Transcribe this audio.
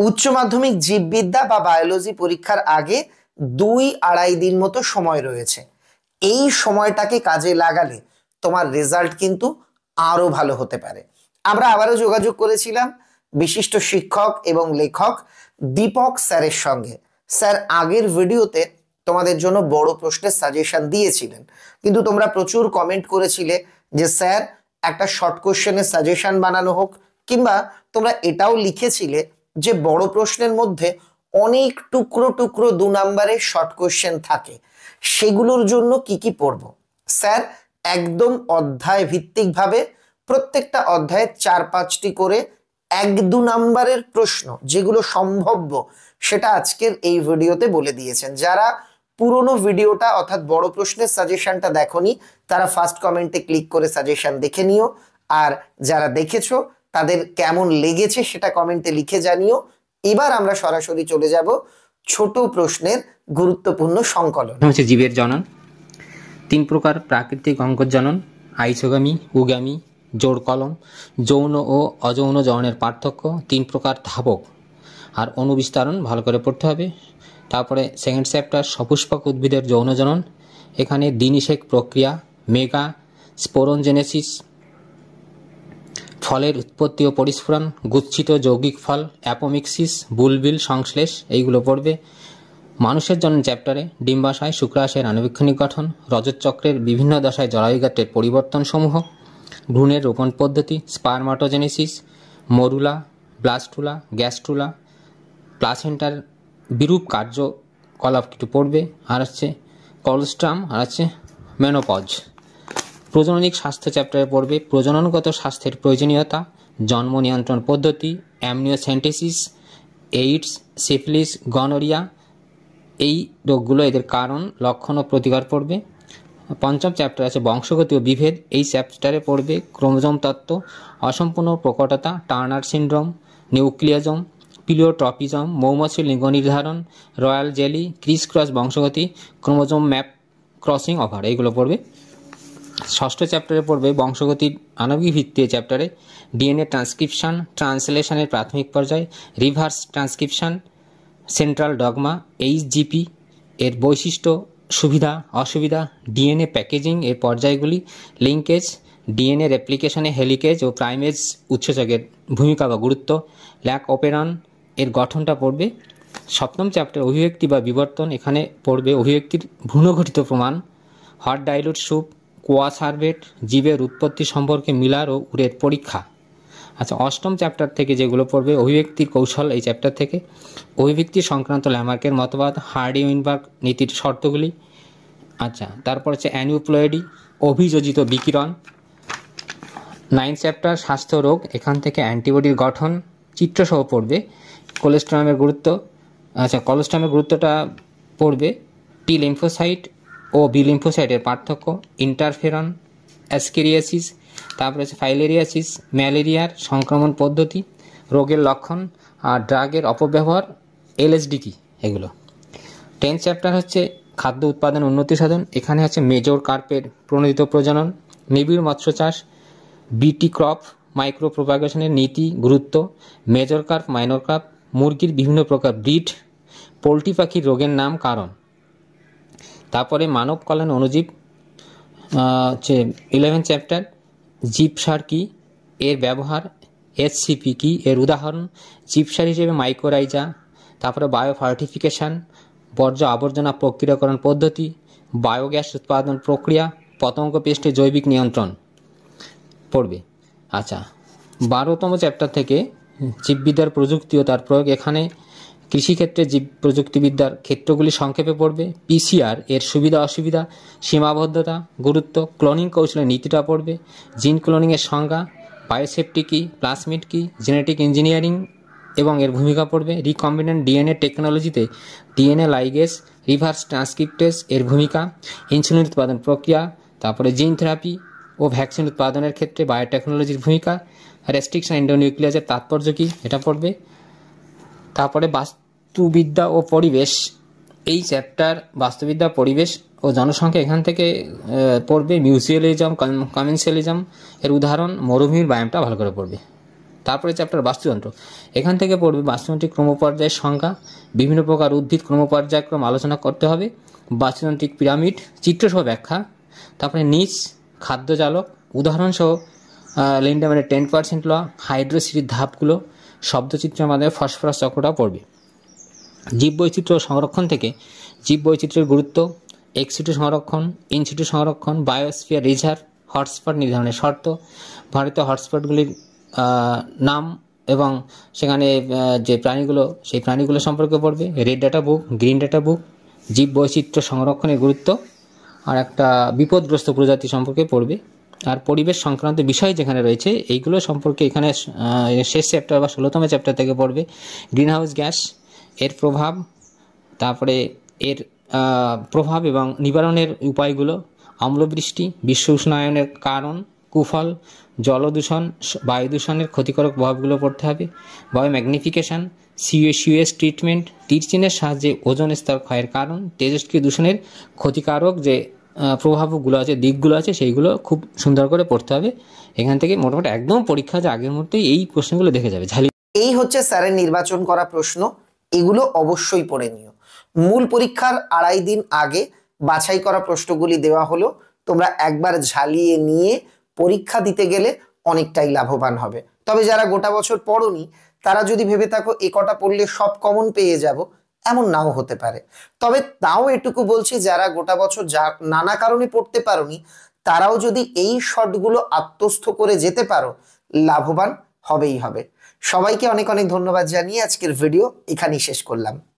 উচ্চ মাধ্যমিক জীববিদ্যা বা বায়োলজি পরীক্ষার আগে 2-2.5 দিন মতো সময় রয়েছে। এই সময়টাকে কাজে লাগালে তোমার রেজাল্ট কিন্তু আরো ভালো হতে পারে। আমরা আবারও যোগাযোগ করেছিলাম বিশিষ্ট শিক্ষক এবং লেখক দীপক স্যারের সঙ্গে। স্যার আগের ভিডিওতে তোমাদের জন্য বড় প্রশ্নের সাজেশন দিয়েছিলেন, কিন্তু তোমরা প্রচুর কমেন্ট করেছিলে যে স্যার একটা শর্ট কোশ্চেনের সাজেশন বানানো হোক, কিংবা তোমরা এটাও লিখেছিলে যে বড় প্রশ্নের মধ্যে অনেক টুকরো টুকরো 2 নম্বরের শর্ট কোশ্চেন থাকে, সেগুলোর জন্য কি কি পড়বো। স্যার একদম অধ্যায় ভিত্তিক ভাবে প্রত্যেকটা অধ্যায়ে 4-5টি করে 1-2 নম্বরের প্রশ্ন যেগুলো সম্ভাব্য সেটা আজকের এই ভিডিওতে বলে দিয়েছেন। যারা পুরোনো ভিডিওটা অর্থাৎ বড় প্রশ্নের সাজেশনটা দেখোনি তারা ফার্স্ট কমেন্টে ক্লিক করে সাজেশন দেখে নিও, আর যারা দেখেছো তাদের কেমন লেগেছে সেটা কমেন্টে লিখে জানিও। এবার আমরা সরাসরি চলে যাব ছোট প্রশ্নের গুরুত্বপূর্ণ সংকলন। হচ্ছে জীবের জনন। 3 প্রকার প্রাকৃতিক অঙ্গজনন: আইসোগামী, উগামী, জোড় কলম। যৌন ও অযৌন জননের পার্থক্য। 3 প্রকার ধাবক আর অনুবিস্তারণ ভালো করে পড়তে হবে। তারপরে সেকেন্ড চ্যাপ্টার সপুষ্পক উদ্ভিদের যৌন জনন। এখানে দ্বিনিষেক প্রক্রিয়া, মেগা স্পোরনজেনেসিস, ফলের উৎপত্তি ও পরিস্ফুরণ, গুচ্ছিত যৌগিক ফল, অ্যাপোমিক্সিস, বুলবিল সংশ্লেষ, এইগুলো পড়বে। মানুষের জন্য চ্যাপ্টারে ডিম্বাশয়, শুক্রাশয়ের আণুবীক্ষণিক গঠন, রজত চক্রের বিভিন্ন দশায় জরায়ুগাত্রের পরিবর্তনসমূহ, ভ্রূণের রোপণ পদ্ধতি, স্পারমাটোজেনেসিস, মরুলা, ব্লাস্টুলা, গ্যাস্ট্রুলা, প্লাসেন্টার বিরূপ কার্যকলাপ কিছু পড়বে। আর হচ্ছে কলস্ট্রাম, আর হচ্ছে মেনোপজ। প্রজননিক স্বাস্থ্য চ্যাপ্টারে পড়বে প্রজননগত স্বাস্থ্যের প্রয়োজনীয়তা, জন্ম নিয়ন্ত্রণ পদ্ধতি, অ্যামনিওসেন্টেসিস, এইডস, সিফিলিস, গনোরিয়া, এই রোগগুলো, এদের কারণ, লক্ষণ ও প্রতিকার পড়বে। পঞ্চম চ্যাপ্টার আছে বংশগতি ও বিভেদ। এই চ্যাপ্টারে পড়বে ক্রোমোজোম তত্ত্ব, অসম্পূর্ণ প্রকটতা, টার্নার সিনড্রোম, নিউক্লিয়াজম, পিলিওট্রপিজম, মৌমাছির লিঙ্গ নির্ধারণ, রয়্যাল জেলি, ক্রিস ক্রস বংশগতি, ক্রোমোজোম ম্যাপ ক্রসিং ওভার, এইগুলো পড়বে। ষষ্ঠ চ্যাপ্টারে পড়বে বংশগতির আণবিক ভিত্তি চ্যাপ্টারে ডিএনএ ট্রান্সক্রিপশন, ট্রান্সলেশনের প্রাথমিক পর্যায়, রিভার্স ট্রান্সক্রিপশন, সেন্ট্রাল ডগমা, এইচজিপি এর বৈশিষ্ট্য, সুবিধা অসুবিধা, ডিএনএ প্যাকেজিং এর পর্যায়গুলি, লিঙ্কেজ, ডিএনএ রেপ্লিকেশনে হেলিকেজ ও প্রাইমেজ উৎসেচকের ভূমিকা বা গুরুত্ব, ল্যাক অপেরন এর গঠনটা পড়বে। সপ্তম চ্যাপ্টার অভিব্যক্তি বা বিবর্তন। এখানে পড়বে অভিব্যক্তির ভ্রূণঘটিত প্রমাণ, হট ডাইলুট স্যুপ, কোয়া সার্ভেট, জীবের উৎপত্তি সম্পর্কে মিলার ও উরের পরীক্ষা। আচ্ছা, অষ্টম চ্যাপ্টার থেকে যেগুলো পড়বে অভিব্যক্তির কৌশল, এই চ্যাপ্টার থেকে অভিব্যক্তি সংক্রান্ত ল্যামার্কের মতবাদ, হার্ডি উইনবার্গ নীতির শর্তগুলি। আচ্ছা, তারপর হচ্ছে অ্যানিউপ্লয়েডি, অভিযোজিত বিকিরণ। 9 চ্যাপ্টার স্বাস্থ্য রোগ। এখান থেকে অ্যান্টিবডির গঠন চিত্রসহ পড়বে। কোলেস্ট্রামের গুরুত্ব। আচ্ছা, কোলেস্ট্রামের গুরুত্বটা পড়বে। টি লিম্ফোসাইট ও বি লিম্ফোসাইটের পার্থক্য, ইন্টারফেরন, অ্যাসকেরিয়াসিস, তারপরে হচ্ছে ফাইলেরিয়াসিস, ম্যালেরিয়ার সংক্রমণ পদ্ধতি, রোগের লক্ষণ আর ড্রাগের অপব্যবহার, এলএসডি কি, এগুলো। 10 চ্যাপ্টার হচ্ছে খাদ্য উৎপাদন উন্নতি সাধন। এখানে হচ্ছে মেজর কার্পের প্রণোদিত প্রজনন, নিবিড় মৎস্য চাষ, বিটি ক্রপ, মাইক্রো প্রোপাগেশনের নীতি গুরুত্ব, মেজর কার্প, মাইনর কার্প, মুরগির বিভিন্ন প্রকার ব্রিড, পোলট্রি পাখির রোগের নাম কারণ। তারপরে মানব কল্যাণ অণুজীব হচ্ছে 11 চ্যাপ্টার, জীবসার কি, এর ব্যবহার, এসসিপি কি, এর উদাহরণ, জীবসার হিসেবে মাইক্রোরাইজা, তারপরে বায়ো ফার্টিফিকেশন, বর্জ্য আবর্জনা প্রক্রিয়াকরণ পদ্ধতি, বায়োগ্যাস উৎপাদন প্রক্রিয়া, পতঙ্গ পেস্টের জৈবিক নিয়ন্ত্রণ পড়বে। আচ্ছা, 12তম চ্যাপ্টার থেকে জীববিদ্যার প্রযুক্তি ও তার প্রয়োগ। এখানে কৃষিক্ষেত্রে জীব প্রযুক্তিবিদ্যার ক্ষেত্রগুলি সংক্ষেপে পড়বে। পিসিআর এর সুবিধা অসুবিধা, সীমাবদ্ধতা, গুরুত্ব, ক্লোনিং কৌশলের নীতিটা পড়বে। জিন ক্লোনিংয়ের সংজ্ঞা, বায়োসেফটি কি, প্লাসমিড কি, জেনেটিক ইঞ্জিনিয়ারিং এবং এর ভূমিকা পড়বে। রিকম্বিনেন্ট ডিএনএ টেকনোলজিতে ডিএনএ লাইগেজ, রিভার্স ট্রান্সক্রিপ্টেজ এর ভূমিকা, ইনসুলিন উৎপাদন প্রক্রিয়া, তারপরে জিন থেরাপি ও ভ্যাকসিন উৎপাদনের ক্ষেত্রে বায়োটেকনোলজির ভূমিকা, রেস্ট্রিকশন এন্ডোনিউক্লিয়াসের তাৎপর্য কি, এটা পড়বে। তারপরে বাস্তুবিদ্যা ও পরিবেশ, এই চ্যাপ্টার বাস্তুবিদ্যা, পরিবেশ ও জনসংখ্যা। এখান থেকে পড়বে মিউচুয়ালিজম, কমেন্সিয়ালিজম এর উদাহরণ, মরুভূমির ব্যায়ামটা ভালো করে পড়বে। তারপরে চ্যাপ্টার বাস্তুতন্ত্র, এখান থেকে পড়বে বাস্তুতান্ত্রিক ক্রমপর্যায়ের সংজ্ঞা, বিভিন্ন প্রকার উদ্ভিদ ক্রমপর্যায়ক্রম আলোচনা করতে হবে, বাস্তুতান্ত্রিক পিরামিড চিত্রসহ ব্যাখ্যা, তারপরে নিচ খাদ্যজালক উদাহরণসহ লিন্ডেম্যানের 10% ল, হাইড্রোসিটির ধাপগুলো, শব্দচিত্রের মাধ্যমে ফসফরাস চক্রটাও পড়বে। জীববৈচিত্র্য সংরক্ষণ থেকে জীববৈচিত্র্যের গুরুত্ব, এক্সিটু সংরক্ষণ, ইনসিটু সংরক্ষণ, বায়োস্ফিয়ার রিজার্ভ, হটস্পট নির্ধারণের শর্ত, ভারতীয় হটস্পটগুলির নাম এবং সেখানে যে প্রাণীগুলো সেই প্রাণীগুলো সম্পর্কে পড়বে, red data book, green data book, জীববৈচিত্র্য সংরক্ষণের গুরুত্ব, আর একটা বিপদগ্রস্ত প্রজাতি সম্পর্কে পড়বে। আর পরিবেশ সংক্রান্ত বিষয় যেখানে রয়েছে এইগুলো সম্পর্কে এখানে শেষ চ্যাপ্টার বা 16তম চ্যাপ্টার থেকে পড়বে। গ্রিনহাউস গ্যাস, এর প্রভাব, তারপরে এর প্রভাব এবং নিবারণের উপায়গুলো, অম্লবৃষ্টি, বিশ্ব উষ্ণায়নের কারণ, কুফল, জলদূষণ, বায়ু দূষণের ক্ষতিকারক প্রভাবগুলো পড়তে হবে, বায়োম্যাগনিফিকেশন, সিওএস ট্রিটমেন্ট, তীরচিহ্নের সাহায্যে ওজোন স্তর ক্ষয়ের কারণ, তেজস্ক্রিয় দূষণের ক্ষতিকারক যে প্রভাবগুলো আছে, দিকগুলো আছে, সেইগুলো খুব সুন্দর করে পড়তে হবে। এখান থেকে মোটামুটি একদম পরীক্ষা যে আগের মুহূর্তেই এই প্রশ্নগুলো দেখে যাবে। এই হচ্ছে স্যারের নির্বাচন করা প্রশ্ন, এগুলো অবশ্যই পড়ে নিও। মূল পরীক্ষার 2.5 দিন আগে বাছাই করা প্রশ্নগুলি দেওয়া হলো, তোমরা একবার ঝালিয়ে নিয়ে পরীক্ষা দিতে গেলে অনেকটাই লাভবান হবে। তবে যারা গোটা বছর পড়োনি তারা যদি ভেবে থাকো এ কটা পড়লে সব কমন পেয়ে যাব, এমন নাও হতে পারে। তবে তাও এটুকু বলছি, যারা গোটা বছর নানা কারণে পড়তে পারোনি তারাও যদি এই শর্টগুলো আত্মস্থ করে যেতে পারো, লাভবান হবেই হবে। সবাইকে অনেক অনেক ধন্যবাদ জানিয়ে আজকের ভিডিও এখানেই শেষ করলাম।